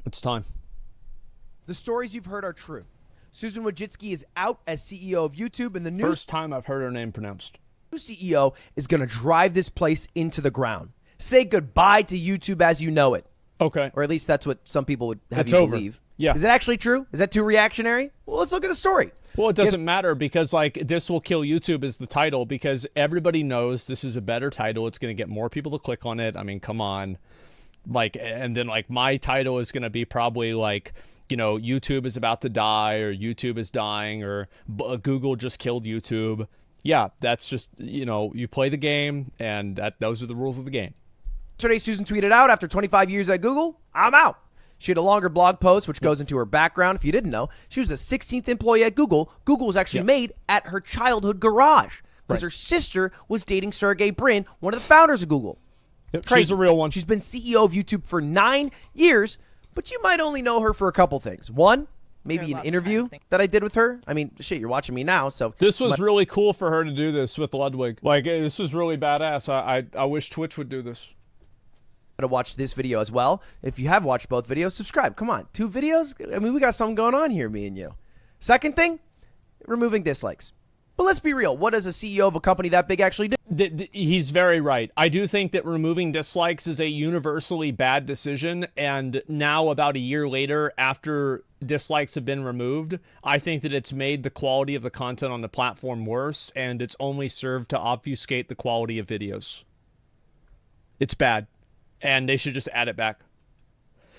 It's time. The stories you've heard are true. Susan Wojcicki is out as CEO of YouTube, and the new First time I've heard her name pronounced. CEO is going to drive this place into the ground. Say goodbye to YouTube as you know it. Okay. Or at least that's what some people would have It's you over. believe. Yeah. Is it actually true? Is that too reactionary? Well, let's look at the story. Well, it doesn't matter because, like, this will kill YouTube is the title because everybody knows this is a better title. It's going to get more people to click on it. I mean, come on. Like, and then, like, my title is going to be probably, like, you know, YouTube is about to die or YouTube is dying or Google just killed YouTube. Yeah, that's just, you know, you play the game and those are the rules of the game. Yesterday, Susan tweeted out, after 25 years at Google, I'm out. She had a longer blog post, which goes into her background. If you didn't know, she was the 16th employee at Google. Google was actually made at her childhood garage because her sister was dating Sergey Brin, one of the founders of Google. Yep, she's a real one. She's been CEO of YouTube for 9 years, but you might only know her for a couple things. One, maybe an interview that I did with her. I mean, shit, you're watching me now, so. This was really cool for her to do this with Ludwig. Like, this was really badass. I wish Twitch would do this. To watch this video as well. If you have watched both videos, subscribe. Come on, 2 videos? I mean, we got something going on here, me and you. Second thing, removing dislikes. But let's be real. What does a CEO of a company that big actually do? He's very right. I do think that removing dislikes is a universally bad decision. And now, about a year later, after dislikes have been removed, I think that it's made the quality of the content on the platform worse, and it's only served to obfuscate the quality of videos. It's bad. And they should just add it back.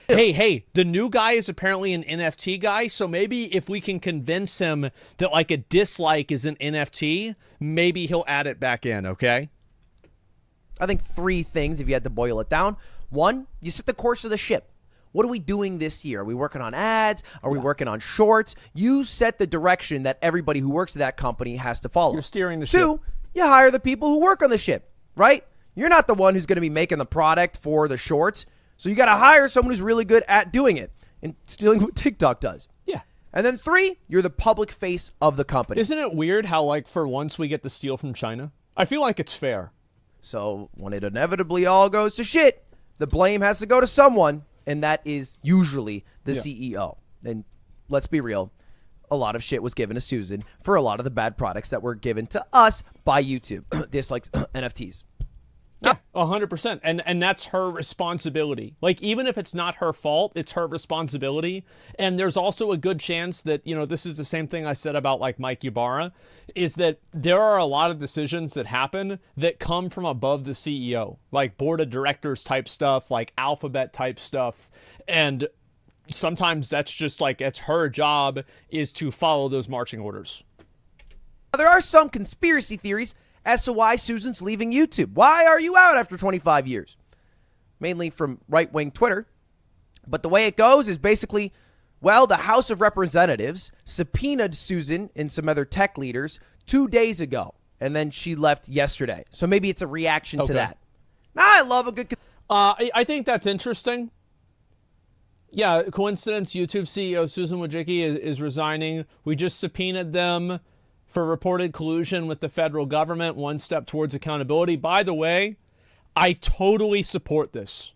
Hey, the new guy is apparently an NFT guy, so maybe if we can convince him that, like, a dislike is an NFT, maybe he'll add it back in, okay? I think 3 things, if you had to boil it down. 1, you set the course of the ship. What are we doing this year? Are we working on ads? Are we working on shorts? You set the direction that everybody who works at that company has to follow. You're steering the ship. 2, you hire the people who work on the ship, right? You're not the one who's going to be making the product for the shorts. So you got to hire someone who's really good at doing it and stealing what TikTok does. Yeah. And then 3, you're the public face of the company. Isn't it weird how, like, for once we get to steal from China? I feel like it's fair. So when it inevitably all goes to shit, the blame has to go to someone, and that is usually the CEO. And let's be real, a lot of shit was given to Susan for a lot of the bad products that were given to us by YouTube. Dislikes, NFTs. Yeah, 100%. And that's her responsibility. Like, even if it's not her fault, it's her responsibility. And there's also a good chance that, you know, this is the same thing I said about, like, Mike Ybarra, is that there are a lot of decisions that happen that come from above the CEO, like board of directors type stuff, like alphabet type stuff. And sometimes that's just like, it's her job is to follow those marching orders. There are some conspiracy theories as to why Susan's leaving YouTube. Why are you out after 25 years? Mainly from right-wing Twitter. But the way it goes is basically, well, the House of Representatives subpoenaed Susan and some other tech leaders 2 days ago, and then she left yesterday. So maybe it's a reaction to that. I love a good... I think that's interesting. Yeah, coincidence, YouTube CEO Susan Wojcicki is resigning. We just subpoenaed them for reported collusion with the federal government, one step towards accountability. By the way, I totally support this.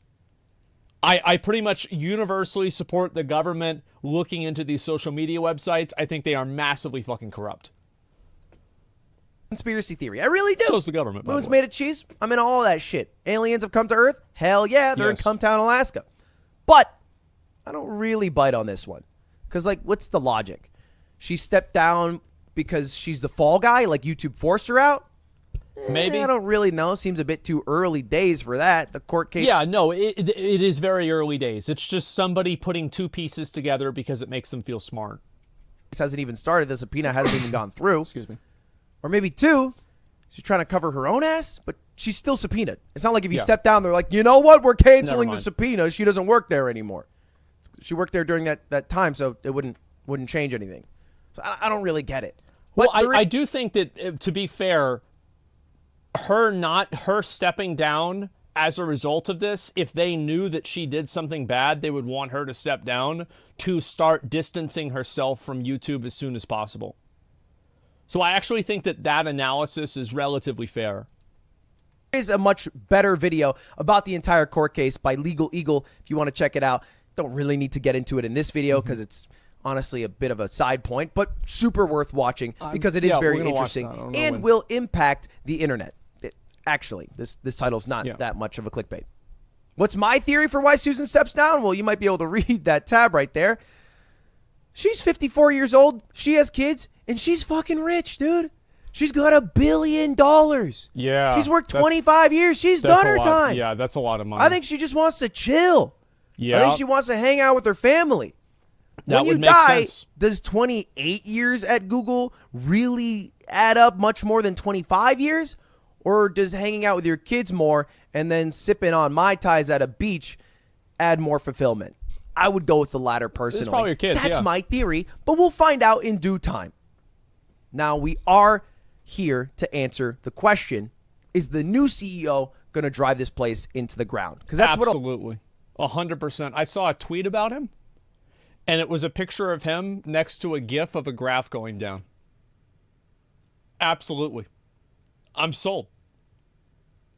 I pretty much universally support the government looking into these social media websites. I think they are massively fucking corrupt. Conspiracy theory. I really do. So is the government, by the Moon's way. made of cheese. I'm in all that shit. Aliens have come to Earth. Hell yeah, they're in Cumtown, Alaska. But I don't really bite on this one. Because, like, what's the logic? She stepped down because she's the fall guy, like YouTube forced her out? Maybe. I don't really know. Seems a bit too early days for that. The court case. Yeah, no, it is very early days. It's just somebody putting 2 pieces together because it makes them feel smart. This hasn't even started. The subpoena hasn't even gone through. Excuse me. Or maybe 2, she's trying to cover her own ass, but she's still subpoenaed. It's not like if you step down, they're like, you know what? We're canceling the subpoena. She doesn't work there anymore. She worked there during that time, so it wouldn't change anything. So I don't really get it. Well, I do think that, to be fair, her stepping down as a result of this, if they knew that she did something bad, they would want her to step down to start distancing herself from YouTube as soon as possible. So I actually think that analysis is relatively fair. There is a much better video about the entire court case by Legal Eagle if you want to check it out. Don't really need to get into it in this video because it's honestly a bit of a side point, but super worth watching because it is very interesting and will impact the internet. Actually, this title's not that much of a clickbait. What's my theory for why Susan steps down? Well, you might be able to read that tab right there. She's 54 years old. She has kids, and she's fucking rich, dude. She's got $1 billion. Yeah. She's worked 25 years. She's done her time. Yeah, that's a lot of money. I think she just wants to chill. Yeah. I think she wants to hang out with her family. That when would you make die, sense. does 28 years at Google really add up much more than 25 years? Or does hanging out with your kids more and then sipping on Mai Tais at a beach add more fulfillment? I would go with the latter personally. It's probably your kids, That's my theory, but we'll find out in due time. Now, we are here to answer the question, is the new CEO going to drive this place into the ground? Because that's absolutely. 100%. I saw a tweet about him, and it was a picture of him next to a GIF of a graph going down. Absolutely. I'm sold.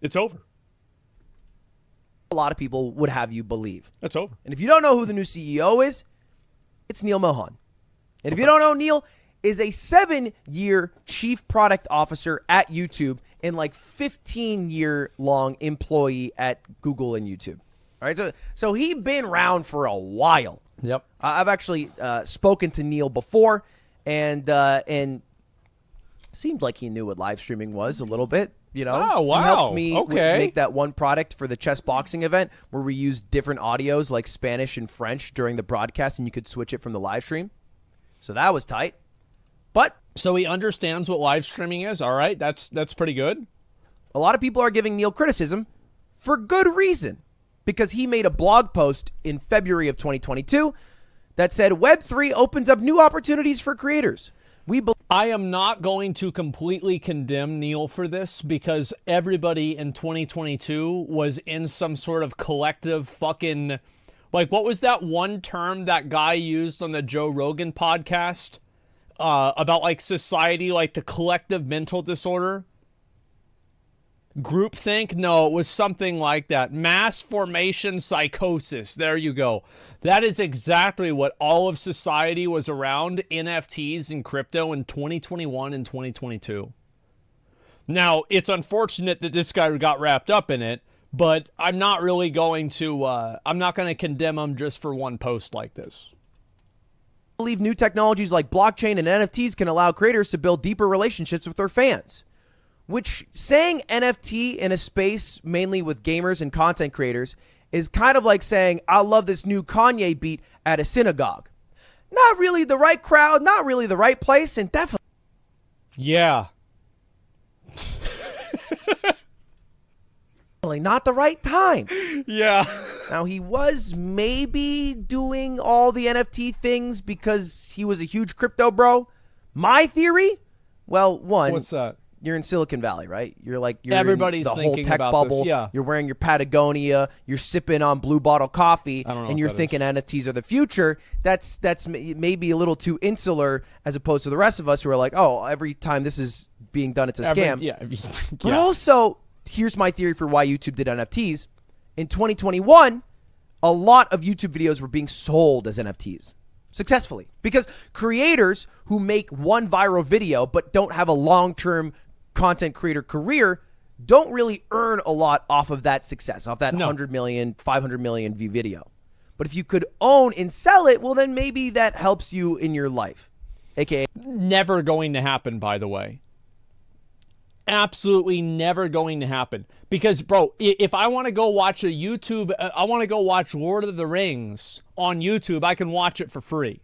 It's over. A lot of people would have you believe. It's over. And if you don't know who the new CEO is, it's Neil Mohan. And if you don't know, Neil is a 7-year chief product officer at YouTube and like 15-year-long employee at Google and YouTube. All right, so he's been around for a while. Yep. I've actually spoken to Neil before, and seemed like he knew what live streaming was a little bit. You know, oh, wow. He helped me make that one product for the chess boxing event where we used different audios like Spanish and French during the broadcast, and you could switch it from the live stream. So that was tight. But so he understands what live streaming is. All right, that's pretty good. A lot of people are giving Neil criticism for good reason, because he made a blog post in February of 2022 that said Web3 opens up new opportunities for creators. I am not going to completely condemn Neil for this because everybody in 2022 was in some sort of collective fucking, like, what was that one term that guy used on the Joe Rogan podcast about like society, like the collective mental disorder? Groupthink? No, it was something like that. Mass formation psychosis. There you go. That is exactly what all of society was around NFTs and crypto in 2021 and 2022. Now, it's unfortunate that this guy got wrapped up in it, but I'm not really going to, I'm not going to condemn him just for one post like this. I believe new technologies like blockchain and NFTs can allow creators to build deeper relationships with their fans. Which, saying NFT in a space mainly with gamers and content creators is kind of like saying, I love this new Kanye beat at a synagogue. Not really the right crowd, not really the right place, and definitely. Yeah. Not the right time. Yeah. Now, he was maybe doing all the NFT things because he was a huge crypto bro. My theory? Well, one. What's that? You're in Silicon Valley, right? You're Everybody's in the thinking whole tech about bubble. this, yeah. You're wearing your Patagonia. You're sipping on Blue Bottle coffee, I don't know and what you're that thinking NFTs are the future. That's maybe a little too insular as opposed to the rest of us who are like, oh, every time this is being done, it's a scam. Yeah. But also, here's my theory for why YouTube did NFTs. In 2021, a lot of YouTube videos were being sold as NFTs. Successfully. Because creators who make one viral video but don't have a long-term content creator career don't really earn a lot off of that success, off that 100 million, 500 million view video. But if you could own and sell it, well, then maybe that helps you in your life. AKA. Never going to happen, by the way. Absolutely never going to happen. Because, bro, if I want to go watch a YouTube, I want to go watch Lord of the Rings on YouTube, I can watch it for free.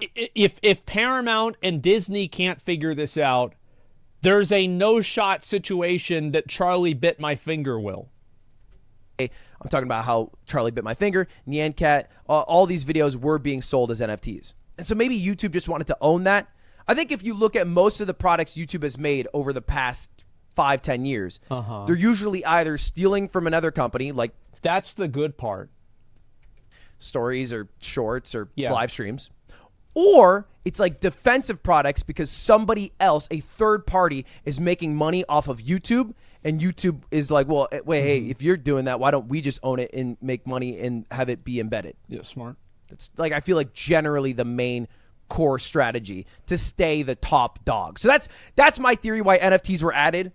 If Paramount and Disney can't figure this out, there's a no-shot situation that Charlie Bit My Finger will. I'm talking about how Charlie Bit My Finger, Nyan Cat, all these videos were being sold as NFTs. And so maybe YouTube just wanted to own that. I think if you look at most of the products YouTube has made over the past 5-10 years, they're usually either stealing from another company, like that's the good part, stories or shorts or live streams, or it's like defensive products because somebody else, a third party, is making money off of YouTube, and YouTube is like, well, wait, hey, if you're doing that, why don't we just own it and make money and have it be embedded? Yeah, smart. It's like, I feel like generally the main core strategy to stay the top dog. So that's my theory why NFTs were added.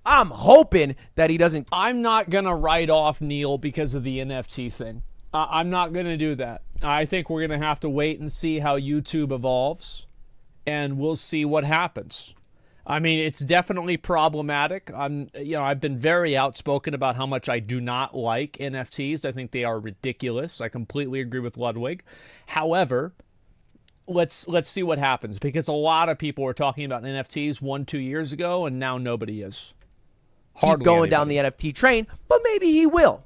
I'm hoping that he doesn't. I'm not going to write off Neil because of the NFT thing. I'm not going to do that. I think we're going to have to wait and see how YouTube evolves, and we'll see what happens. I mean, it's definitely problematic. I've been very outspoken about how much I do not like NFTs. I think they are ridiculous. I completely agree with Ludwig. However, let's see what happens, because a lot of people were talking about NFTs 1-2 years ago, and now nobody is. Keep going down the NFT train, but maybe he will.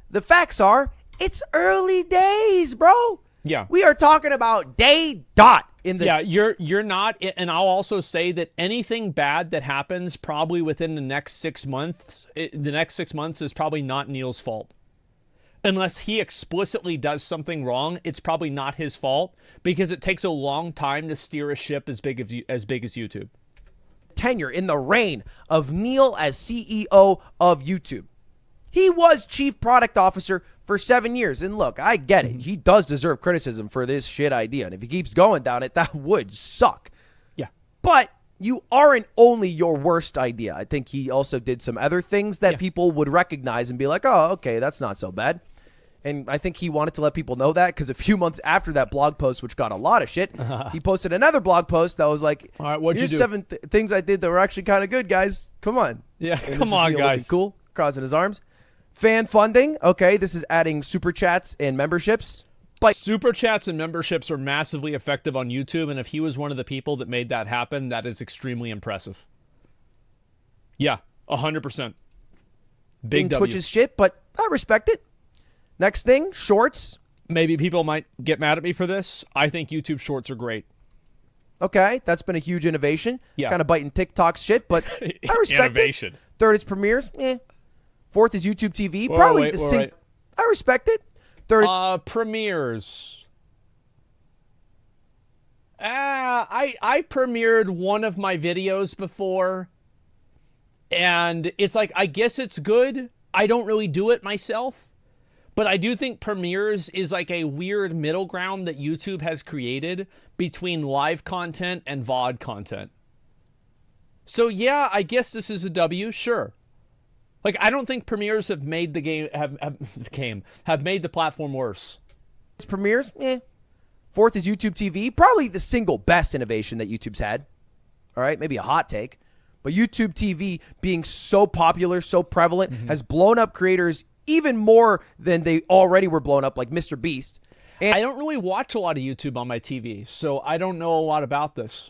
The facts are, it's early days, bro. Yeah. We are talking about day dot in the. Yeah, you're not, and I'll also say that anything bad that happens probably within the next 6 months, the next 6 months is probably not Neil's fault. Unless he explicitly does something wrong, it's probably not his fault, because it takes a long time to steer a ship as big as YouTube. Tenure in the reign of Neil as CEO of YouTube. He was chief product officer for 7 years. And look, I get it. He does deserve criticism for this shit idea. And if he keeps going down it, that would suck. Yeah. But you aren't only your worst idea. I think he also did some other things that people would recognize and be like, oh, okay, that's not so bad. And I think he wanted to let people know that, because a few months after that blog post, which got a lot of shit, he posted another blog post that was like, all right, what'd you do? 7 things I did that were actually kind of good, guys. Come on. Yeah, and come on, guys. Cool, crossing his arms. Fan funding. Okay, this is adding super chats and memberships. But super chats and memberships are massively effective on YouTube, and if he was one of the people that made that happen, that is extremely impressive. Yeah, 100%. Big W. Twitch's shit, but I respect it. Next thing, shorts. Maybe people might get mad at me for this. I think YouTube shorts are great. Okay, that's been a huge innovation. Yeah. Kind of biting TikTok's shit, but I respect innovation. it. Third is premieres. Fourth is YouTube TV. Whoa, Probably wait, the wait, same. wait. I respect it. Third. Premieres. I premiered one of my videos before, and it's like, I guess it's good. I don't really do it myself, but I do think premieres is like a weird middle ground that YouTube has created between live content and VOD content. So yeah, I guess this is a W, sure. Like, I don't think premieres have made the game have made the platform worse. It's premieres. Fourth is YouTube TV. Probably the single best innovation that YouTube's had. All right, maybe a hot take, but YouTube TV being so popular, so prevalent, has blown up creators even more than they already were blown up, like Mr. Beast. And I don't really watch a lot of YouTube on my TV, so I don't know a lot about this.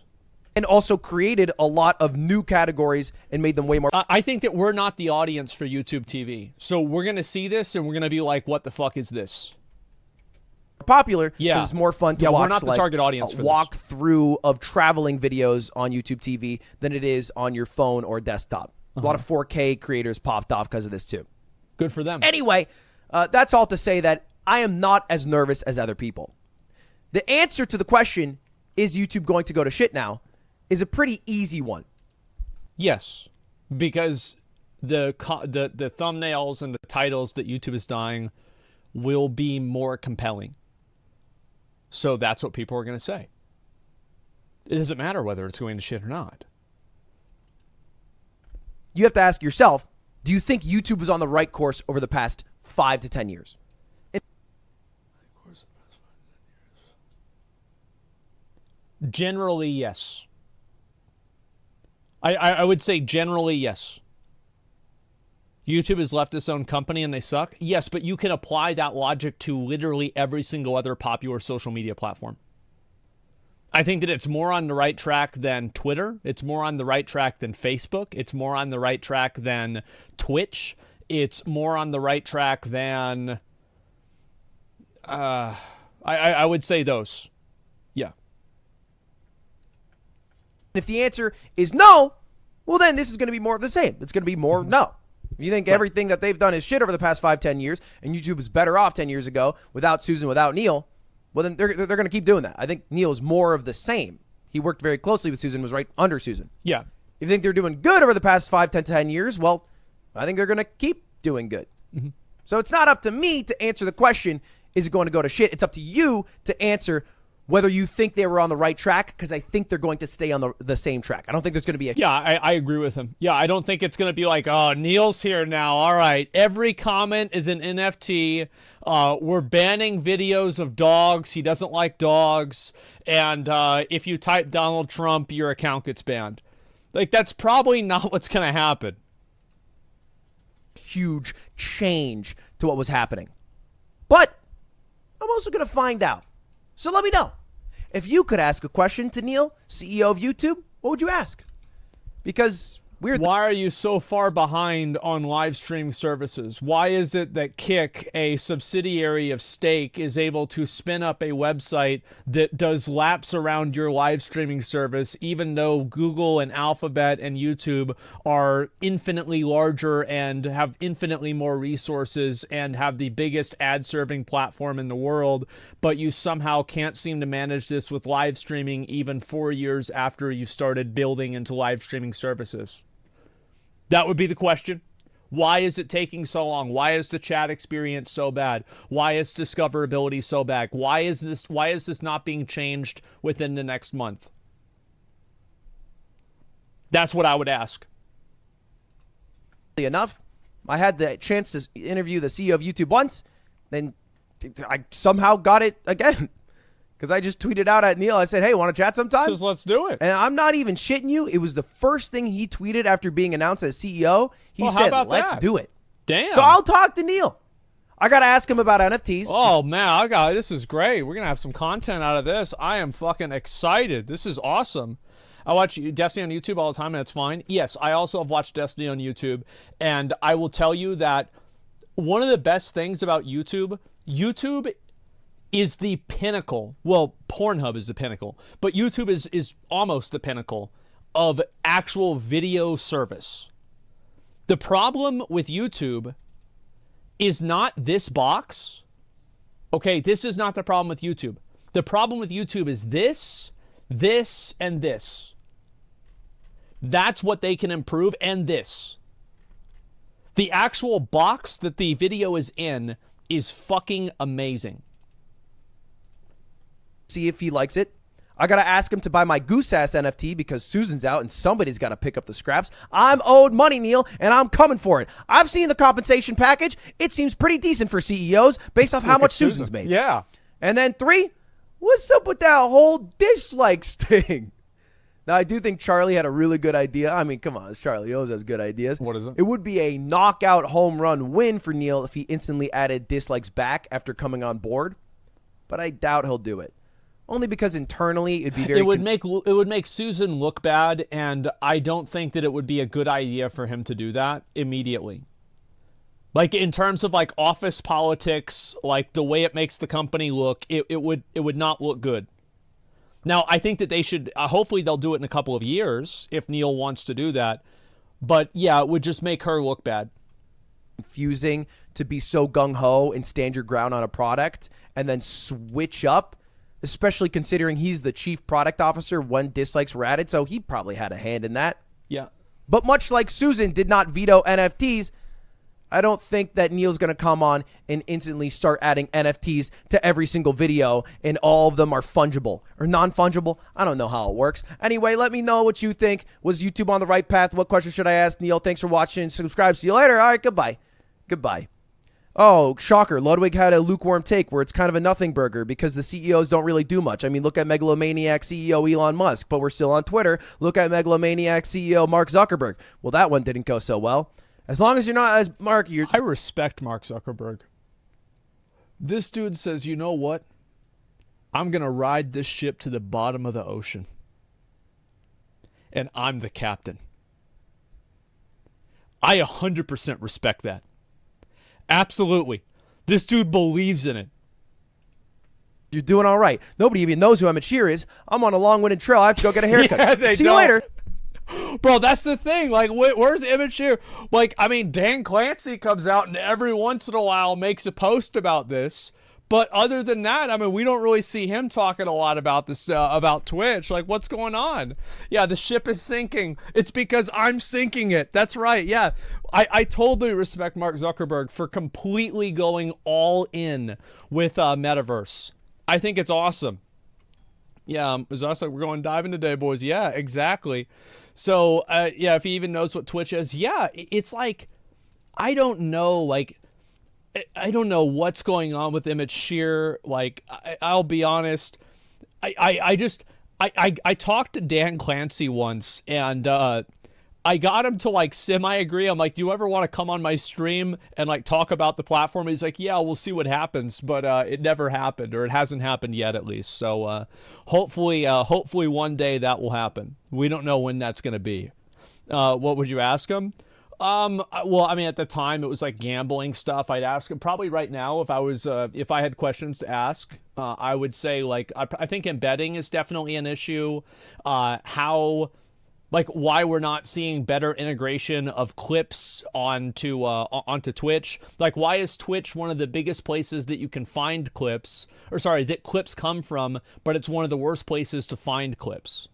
And also created a lot of new categories and made them way more I think that we're not the audience for YouTube TV. So we're going to see this and we're going to be like, what the fuck is this? popular. Yeah. It's more fun to watch. We're not the target audience for this. Walk through of traveling videos on YouTube TV than it is on your phone or desktop. A lot of 4K creators popped off because of this too. Good for them. Anyway, that's all to say that I am not as nervous as other people. The answer to the question, is YouTube going to go to shit now, is a pretty easy one. Yes, because the thumbnails and the titles that YouTube is dying will be more compelling. So that's what people are going to say. It doesn't matter whether it's going to shit or not. You have to ask yourself, do you think YouTube was on the right course over the past 5 to 10 years? Generally, yes. I would say generally, yes. YouTube has left its own company and they suck. Yes, but you can apply that logic to literally every single other popular social media platform. I think that it's more on the right track than Twitter. It's more on the right track than Facebook. It's more on the right track than Twitch. It's more on the right track than... I would say those. Yeah. If the answer is no, well then this is going to be more of the same. It's going to be more no. If you think everything that they've done is shit over the past 5-10 years and YouTube was better off 10 years ago without Susan, without Neil, well, then they're going to keep doing that. I think Neil's more of the same. He worked very closely with Susan, was right under Susan. Yeah. If you think they're doing good over the past 5, 10 years, well, I think they're going to keep doing good. Mm-hmm. So it's not up to me to answer the question, is it going to go to shit? It's up to you to answer whether you think they were on the right track, because I think they're going to stay on the same track. I don't think there's going to be a... Yeah, I agree with him. Yeah, I don't think it's going to be like, oh, Neil's here now. All right, every comment is an NFT. We're banning videos of dogs. He doesn't like dogs. And if you type Donald Trump, your account gets banned. Like, that's probably not what's going to happen. Huge change to what was happening. But I'm also going to find out. So let me know. If you could ask a question to Neil, CEO of YouTube, what would you ask? Because why are you so far behind on live streaming services? Why is it that Kick, a subsidiary of Stake, is able to spin up a website that does laps around your live streaming service, even though Google and Alphabet and YouTube are infinitely larger and have infinitely more resources and have the biggest ad-serving platform in the world, but you somehow can't seem to manage this with live streaming even 4 years after you started building into live streaming services? That would be the question. Why is it taking so long? Why is the chat experience so bad? Why is discoverability so bad? Why is this not being changed within the next month? That's what I would ask. Enough. I had the chance to interview the CEO of YouTube once, then I somehow got it again. Because I just tweeted out at Neil. I said, hey, want to chat sometime? Just let's do it. And I'm not even shitting you. It was the first thing he tweeted after being announced as CEO. He said, let's do it. Damn. So I'll talk to Neil. I got to ask him about NFTs. Oh, man. This is great. We're going to have some content out of this. I am fucking excited. This is awesome. I watch Destiny on YouTube all the time, and it's fine. Yes, I also have watched Destiny on YouTube. And I will tell you that one of the best things about YouTube is the pinnacle. Well, Pornhub is the pinnacle, but YouTube is almost the pinnacle of actual video service. The problem with YouTube is not this box. Okay, this is not the problem with YouTube. The problem with YouTube is this, and this. That's what they can improve, and this. The actual box that the video is in is fucking amazing. See if he likes it. I got to ask him to buy my Goose Ass NFT because Susan's out and somebody's got to pick up the scraps. I'm owed money, Neil, and I'm coming for it. I've seen the compensation package. It seems pretty decent for CEOs based off how much Susan's made. Yeah. And then 3, what's up with that whole dislikes thing? Now, I do think Charlie had a really good idea. I mean, come on, Charlie always has good ideas. What is it? It would be a knockout home run win for Neil if he instantly added dislikes back after coming on board. But I doubt he'll do it. Only because internally it'd be very... It would make Susan look bad, and I don't think that it would be a good idea for him to do that immediately. Like, in terms of, like, office politics, like, the way it makes the company look, it would not look good. Now, I think that they should... hopefully they'll do it in a couple of years, if Neil wants to do that. But, yeah, it would just make her look bad. Confusing to be so gung-ho and stand your ground on a product and then switch up, especially considering he's the chief product officer when dislikes were added, so he probably had a hand in that. Yeah. But much like Susan did not veto NFTs, I don't think that Neil's going to come on and instantly start adding NFTs to every single video, and all of them are fungible or non-fungible. I don't know how it works. Anyway, let me know what you think. Was YouTube on the right path? What question should I ask Neil? Thanks for watching. Subscribe. See you later. All right, goodbye. Goodbye. Oh, shocker. Ludwig had a lukewarm take where it's kind of a nothing burger because the CEOs don't really do much. I mean, look at megalomaniac CEO Elon Musk, but we're still on Twitter. Look at megalomaniac CEO Mark Zuckerberg. Well, that one didn't go so well. As long as you're not as Mark, you're... I respect Mark Zuckerberg. This dude says, you know what? I'm going to ride this ship to the bottom of the ocean. And I'm the captain. I 100% respect that. Absolutely. This dude believes in it. You're doing all right. Nobody even knows who Emmett Shear is. I'm on a long-winded trail. I have to go get a haircut. Yeah, See you later. Bro, that's the thing. Like, where's Emmett Shear? Like, I mean, Dan Clancy comes out and every once in a while makes a post about this. But other than that, I mean, we don't really see him talking a lot about this, about Twitch. Like, what's going on? Yeah, the ship is sinking. It's because I'm sinking it. That's right. Yeah, I totally respect Mark Zuckerberg for completely going all in with Metaverse. I think it's awesome. Yeah, it's also we're going diving today, boys. Yeah, exactly. So, yeah, if he even knows what Twitch is, yeah, it's like, I don't know, like, I don't know what's going on with Emmett Shear. Like, I'll be honest, I talked to Dan Clancy once, and I got him to like semi-agree. I'm like, do you ever want to come on my stream and like talk about the platform? He's like, yeah, we'll see what happens, but it never happened, or it hasn't happened yet at least. So hopefully one day that will happen. We don't know when that's going to be. What would you ask him? Well, I mean, at the time it was like gambling stuff. I'd ask him probably right now if I had questions to ask, I would say like, I think embedding is definitely an issue. How, like, why we're not seeing better integration of clips onto Twitch. Like, why is Twitch one of the biggest places that you can find clips, or sorry, that clips come from, but it's one of the worst places to find clips?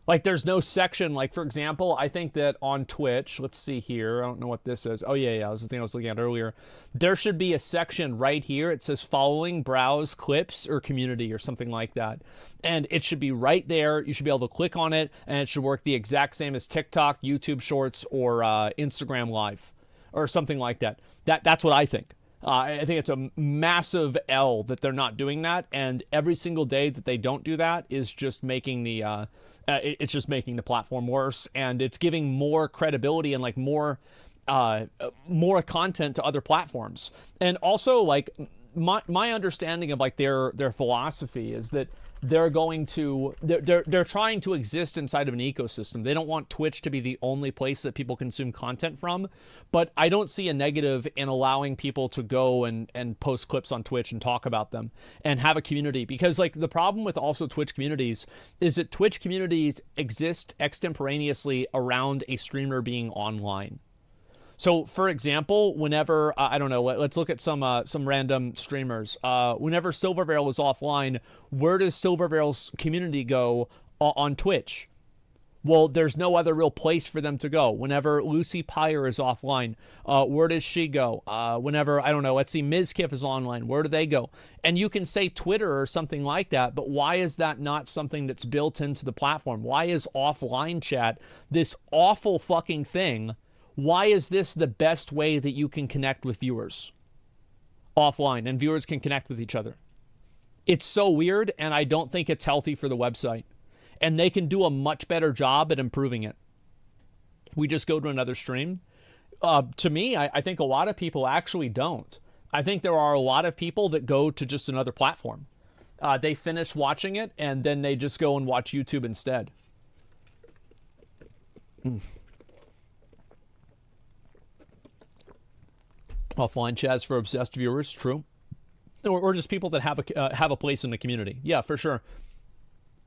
Like, there's no section, like, for example, I think that on Twitch, let's see here, I don't know what this is. Oh, yeah, that was the thing I was looking at earlier. There should be a section right here. It says following, browse, clips, or community, or something like that. And it should be right there. You should be able to click on it, and it should work the exact same as TikTok, YouTube Shorts, or Instagram Live, or something like that. That's what I think. I think it's a massive L that they're not doing that, and every single day that they don't do that is just making the it's just making the platform worse, and it's giving more credibility and like more content to other platforms. And also, like, my understanding of like their philosophy is that they're trying to exist inside of an ecosystem. They don't want Twitch to be the only place that people consume content from, but I don't see a negative in allowing people to go and post clips on Twitch and talk about them and have a community. Because like the problem with also Twitch communities is that Twitch communities exist extemporaneously around a streamer being online. So, for example, whenever, I don't know, let's look at some random streamers. Whenever Silverbarrel is offline, where does Silverbarrel's community go on Twitch? Well, there's no other real place for them to go. Whenever Lucy Pyre is offline, where does she go? Whenever, I don't know, let's see, Mizkif is online, where do they go? And you can say Twitter or something like that, but why is that not something that's built into the platform? Why is offline chat this awful fucking thing? Why is this the best way that you can connect with viewers offline, and viewers can connect with each other? It's so weird, and I don't think it's healthy for the website. And they can do a much better job at improving it. We just go to another stream. To me, I think a lot of people actually don't. I think there are a lot of people that go to just another platform. They finish watching it, and then they just go and watch YouTube instead. Offline chats for obsessed viewers, true, or just people that have a place in the community. Yeah, for sure.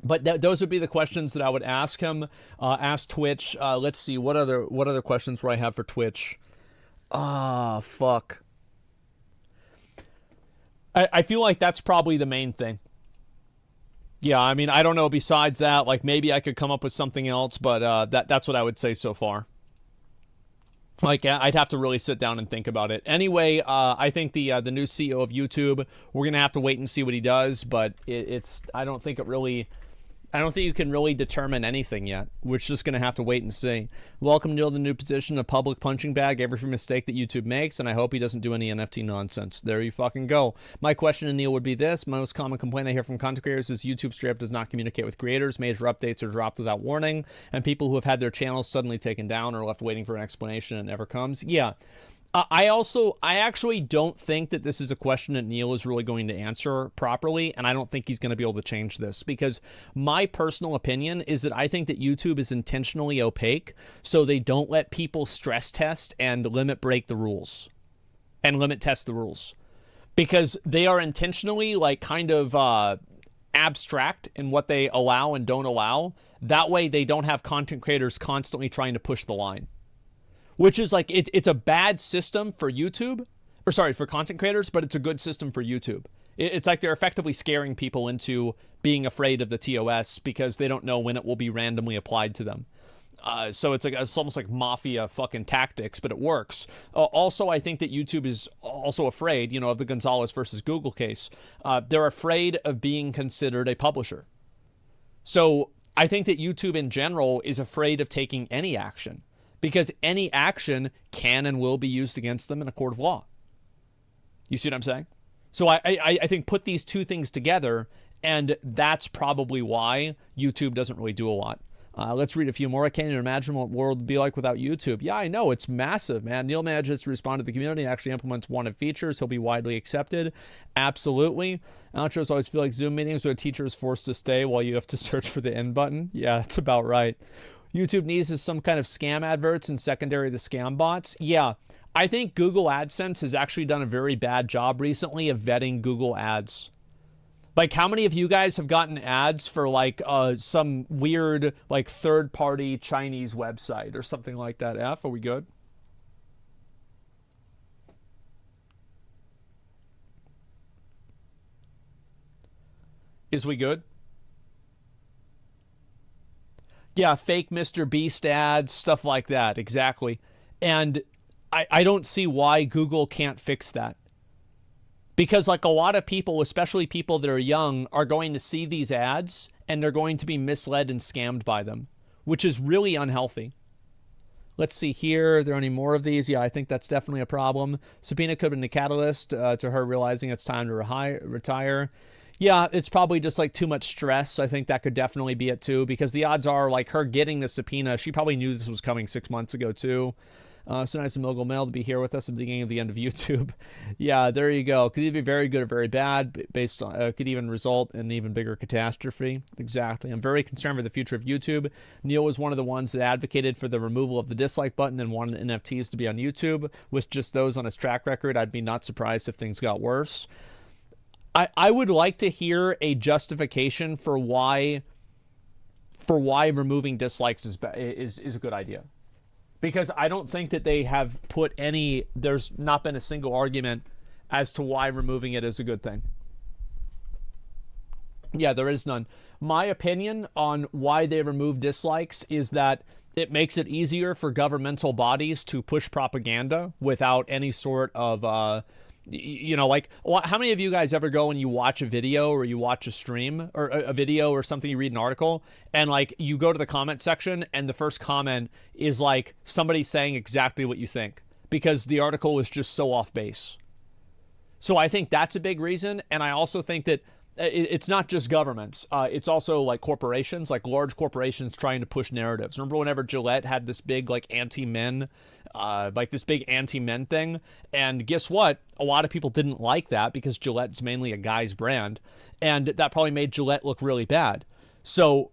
But those would be the questions that I would ask him. Ask Twitch. Let's see what other questions would I have for Twitch. Fuck. I feel like that's probably the main thing. Yeah, I mean, I don't know. Besides that, like maybe I could come up with something else, but that's what I would say so far. Like, I'd have to really sit down and think about it. Anyway, I think the new CEO of YouTube, we're going to have to wait and see what he does, but I don't think you can really determine anything yet. We're just going to have to wait and see. Welcome to the new position, a public punching bag, every mistake that YouTube makes, and I hope he doesn't do any NFT nonsense. There you fucking go. My question to Neil would be this. My most common complaint I hear from content creators is YouTube straight up does not communicate with creators. Major updates are dropped without warning, and people who have had their channels suddenly taken down are left waiting for an explanation and it never comes. Yeah. I actually don't think that this is a question that Neil is really going to answer properly, and I don't think he's going to be able to change this, because my personal opinion is that I think that YouTube is intentionally opaque so they don't let people stress test and limit test the rules, because they are intentionally like kind of abstract in what they allow and don't allow. That way they don't have content creators constantly trying to push the line. Which is like, it's a bad system for YouTube, or sorry, for content creators, but it's a good system for YouTube. It's like they're effectively scaring people into being afraid of the TOS because they don't know when it will be randomly applied to them. So it's almost like mafia fucking tactics, but it works. Also, I think that YouTube is also afraid, of the Gonzalez versus Google case. They're afraid of being considered a publisher. So I think that YouTube in general is afraid of taking any action because any action can and will be used against them in a court of law. You see what I'm saying? So I think put these two things together, and that's probably why YouTube doesn't really do a lot. Let's read a few more. I can't even imagine what the world would be like without YouTube. Yeah, I know. It's massive, man. Neil manages to respond to the community and actually implements wanted features. He'll be widely accepted. Absolutely. Outros always feel like Zoom meetings where a teacher is forced to stay while you have to search for the end button. Yeah, that's about right. YouTube needs is some kind of scam adverts and secondary the scam bots. Yeah, I think Google AdSense has actually done a very bad job recently of vetting Google ads. Like, how many of you guys have gotten ads for, like, some weird, like, third-party Chinese website or something like that? F, are we good? Is we good? Yeah, fake Mr. Beast ads, stuff like that, exactly. And I don't see why Google can't fix that. Because like a lot of people, especially people that are young, are going to see these ads and they're going to be misled and scammed by them, which is really unhealthy. Let's see here. Are there any more of these? Yeah, I think that's definitely a problem. Subpoena could have been the catalyst to her realizing it's time to retire. Yeah, it's probably just like too much stress. I think that could definitely be it too, because the odds are like her getting the subpoena, she probably knew this was coming 6 months ago too. So nice of Mogul Mail to be here with us at the beginning of the end of YouTube. Yeah, there you go. Could either be very good or very bad, based on could even result in an even bigger catastrophe. Exactly. I'm very concerned for the future of YouTube. Neil was one of the ones that advocated for the removal of the dislike button and wanted NFTs to be on YouTube. With just those on his track record, I'd be not surprised if things got worse. I would like to hear a justification for why removing dislikes is a good idea. Because I don't think that they have put there's not been a single argument as to why removing it is a good thing. Yeah, there is none. My opinion on why they remove dislikes is that it makes it easier for governmental bodies to push propaganda without any sort of, like, how many of you guys ever go and you watch a video or you watch a stream or a video or something, you read an article, and like you go to the comment section and the first comment is like somebody saying exactly what you think because the article was just so off base. So I think that's a big reason. And I also think that it's not just governments. It's also like corporations, like large corporations trying to push narratives. Remember whenever Gillette had this big like anti-men thing? And guess what? A lot of people didn't like that because Gillette's mainly a guy's brand. And that probably made Gillette look really bad. So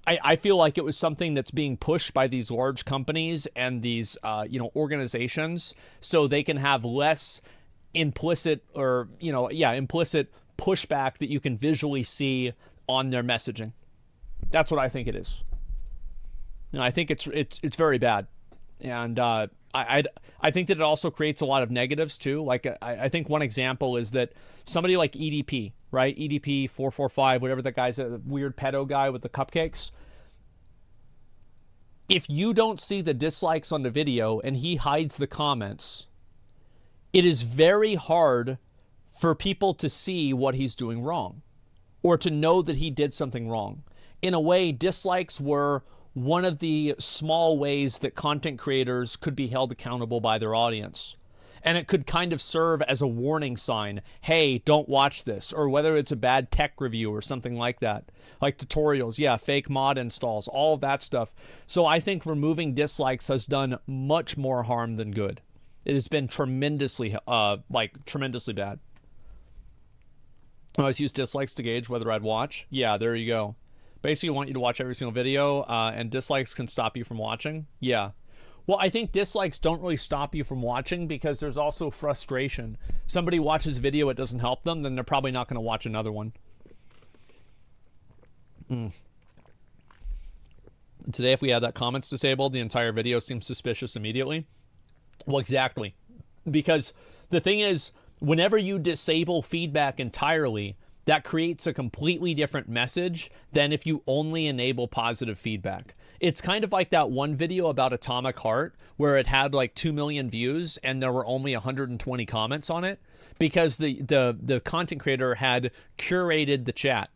I feel like it was something that's being pushed by these large companies and these, organizations so they can have less implicit pushback that you can visually see on their messaging. That's what I think it is. I think it's very bad. And I think that it also creates a lot of negatives too. Like I think one example is that somebody like EDP, right? EDP 445, whatever that guy's, a weird pedo guy with the cupcakes. If you don't see the dislikes on the video and he hides the comments, it is very hard for people to see what he's doing wrong or to know that he did something wrong. In a way, dislikes were one of the small ways that content creators could be held accountable by their audience. And it could kind of serve as a warning sign. Hey, don't watch this. Or whether it's a bad tech review or something like that. Like tutorials, yeah, fake mod installs, all of that stuff. So I think removing dislikes has done much more harm than good. It has been tremendously bad. I always use dislikes to gauge whether I'd watch. Yeah, there you go. Basically, I want you to watch every single video, and dislikes can stop you from watching. Yeah. Well, I think dislikes don't really stop you from watching because there's also frustration. Somebody watches a video, it doesn't help them, then they're probably not going to watch another one. Today, if we had that comments disabled, the entire video seems suspicious immediately. Well, exactly. Because the thing is, Whenever you disable feedback entirely, that creates a completely different message than if you only enable positive feedback. It's kind of like that one video about Atomic Heart where it had like 2 million views and there were only 120 comments on it because the content creator had curated the chat.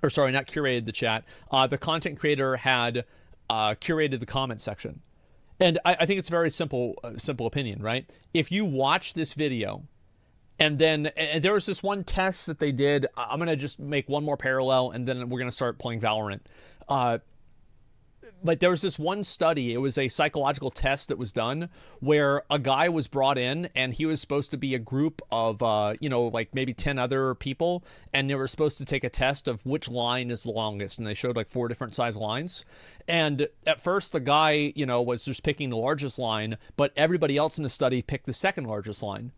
Or sorry, not curated the chat. The content creator had curated the comment section. And I think it's a very simple opinion, right? If you watch this video, and then there was this one test that they did. I'm going to just make one more parallel, and then we're going to start playing Valorant. Like there was this one study. It was a psychological test that was done where a guy was brought in, and he was supposed to be a group of, like maybe 10 other people, and they were supposed to take a test of which line is the longest, and they showed like 4 different size lines. And at first, the guy, was just picking the largest line, but everybody else in the study picked the second largest line.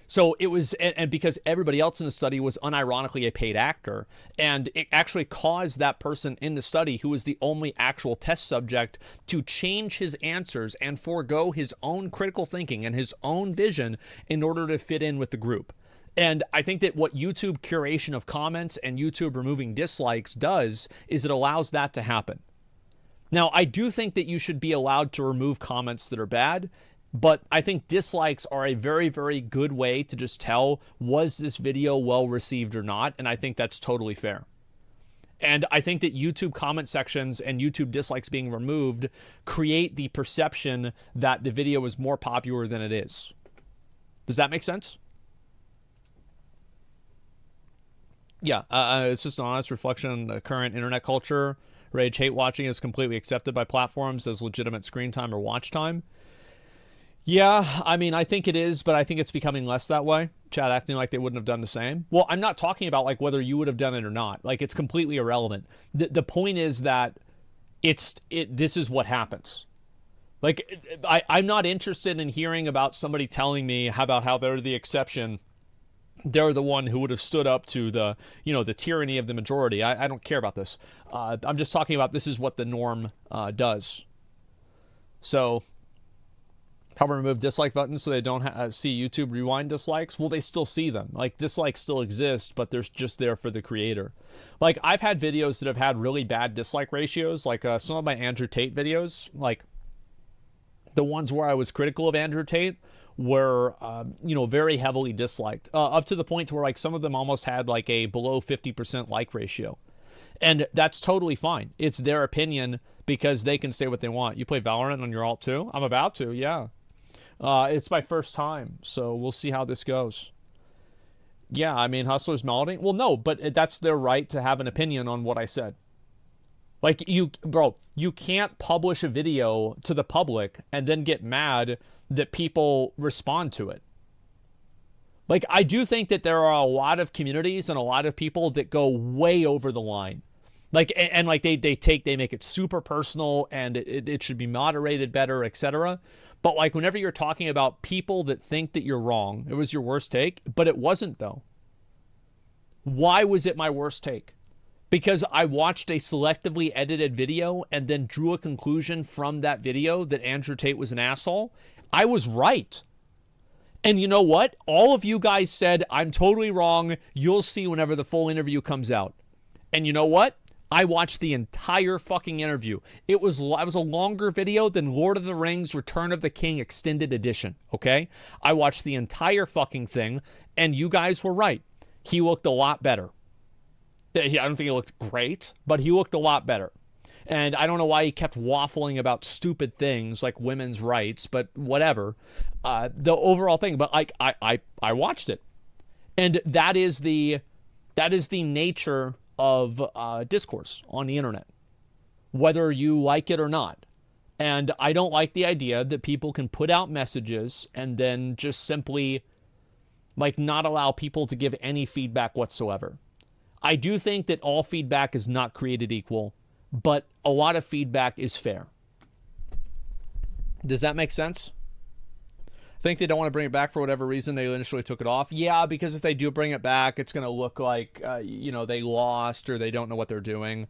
So it was, and because everybody else in the study was unironically a paid actor, and it actually caused that person in the study, who was the only actual test subject, to change his answers and forego his own critical thinking and his own vision in order to fit in with the group. And I think that what YouTube curation of comments and YouTube removing dislikes does is it allows that to happen. Now, I do think that you should be allowed to remove comments that are bad, but I think dislikes are a very, very good way to just tell, was this video well received or not? And I think that's totally fair. And I think that YouTube comment sections and YouTube dislikes being removed create the perception that the video is more popular than it is. Does that make sense? Yeah, it's just an honest reflection on the current internet culture. Rage hate watching is completely accepted by platforms as legitimate screen time or watch time. Yeah, I mean, I think it is, but I think it's becoming less that way. Chat acting like they wouldn't have done the same. Well, I'm not talking about like whether you would have done it or not. Like, it's completely irrelevant. The point is that this is what happens. Like, I'm not interested in hearing about somebody telling me about how they're the exception. They're the one who would have stood up to the tyranny of the majority. I don't care about this. I'm just talking about this is what the norm does. So, how to remove dislike buttons so they don't see YouTube rewind dislikes? Well, they still see them. Like, dislikes still exist, but they're just there for the creator. Like, I've had videos that have had really bad dislike ratios, like some of my Andrew Tate videos, like the ones where I was critical of Andrew Tate were, very heavily disliked, up to the point where like some of them almost had like a below 50% like ratio. And that's totally fine. It's their opinion because they can say what they want. You play Valorant on your alt too? I'm about to, yeah. It's my first time, so we'll see how this goes. Yeah, I mean, Hustler's Melody? Well, no, but that's their right to have an opinion on what I said. Like, you can't publish a video to the public and then get mad that people respond to it. Like, I do think that there are a lot of communities and a lot of people that go way over the line. Like, and like they make it super personal and it should be moderated better, etc. But like whenever you're talking about people that think that you're wrong, it was your worst take, but it wasn't though. Why was it my worst take? Because I watched a selectively edited video and then drew a conclusion from that video that Andrew Tate was an asshole. I was right. And you know what? All of you guys said, I'm totally wrong. You'll see whenever the full interview comes out. And you know what? I watched the entire fucking interview. It was a longer video than Lord of the Rings Return of the King Extended Edition, okay? I watched the entire fucking thing, and you guys were right. He looked a lot better. I don't think he looked great, but he looked a lot better. And I don't know why he kept waffling about stupid things like women's rights, but whatever. The overall thing, but I watched it. And that is the nature of discourse on the internet, whether you like it or not. And I don't like the idea that people can put out messages and then just simply like not allow people to give any feedback whatsoever. I do think that all feedback is not created equal, but a lot of feedback is fair. Does that make sense? I think they don't want to bring it back for whatever reason. They initially took it off. Yeah, because if they do bring it back, it's going to look like, they lost or they don't know what they're doing.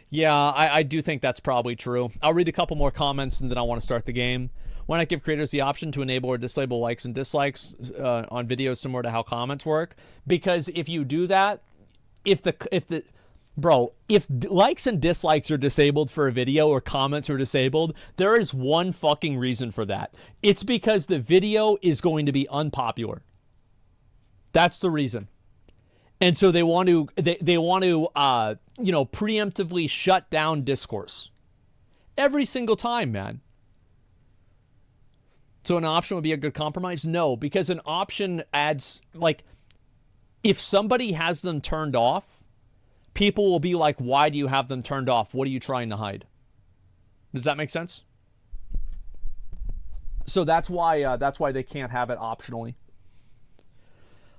Yeah, I do think that's probably true. I'll read a couple more comments and then I want to start the game. Why not give creators the option to enable or disable likes and dislikes on videos similar to how comments work? Because if you do that, if likes and dislikes are disabled for a video or comments are disabled, there is one fucking reason for that. It's because the video is going to be unpopular. That's the reason. And so they want to preemptively shut down discourse every single time, man. So an option would be a good compromise? No, because an option adds, like, if somebody has them turned off, people will be like, why do you have them turned off? What are you trying to hide? Does that make sense? So that's why they can't have it optionally.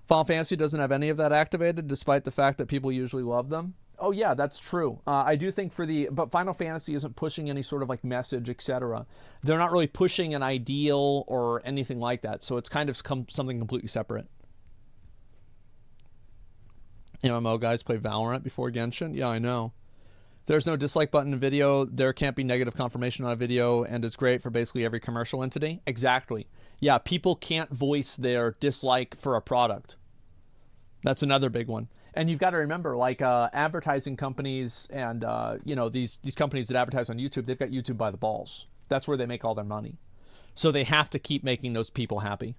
Final Fantasy doesn't have any of that activated, despite the fact that people usually love them. Oh yeah, that's true. I do think but Final Fantasy isn't pushing any sort of like message, etc. They're not really pushing an ideal or anything like that. So it's kind of something completely separate. MMO guys play Valorant before Genshin? Yeah, I know. There's no dislike button in video. There can't be negative confirmation on a video, and it's great for basically every commercial entity. Exactly. Yeah, people can't voice their dislike for a product. That's another big one. And you've got to remember, like advertising companies and these companies that advertise on YouTube, they've got YouTube by the balls. That's where they make all their money. So they have to keep making those people happy.